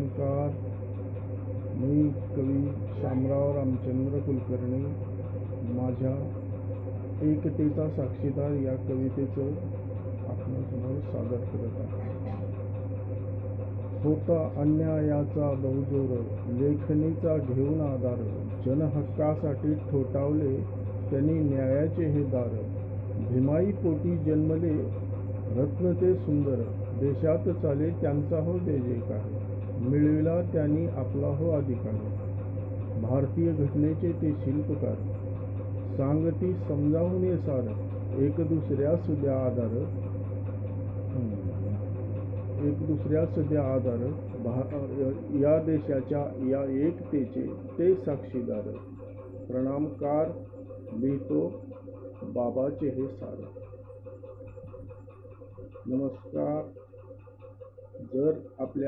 नमस्कार. मी कवी शामराव रामचंद्र कुलकर्णी माझ्या एकतेचा साक्षीदार या कवितेचं आपणासमोर सादर करत आहे. होता अन्यायाचा बहुजोर, लेखणीचा घेऊन आधार, जनहक्कासाठी ठोठावले त्यांनी न्यायाचे हे दार. भीमाई पोटी जन्मले रत्न ते सुंदर, देशात चाले त्यांचा हो जय जयकार. मिळविला त्यांनी आपला हो अधिकार, भारतीय घटनेचे ते शिल्पकार. सांगती समजावून सार, एक दुसऱ्यास द्या आधार, एक दुसऱ्यास द्या आधार. या देशाच्या या एकतेचे ते साक्षीदार. प्रणामकार लिहितो बाबाचे हे सार. नमस्कार. जर आपल्या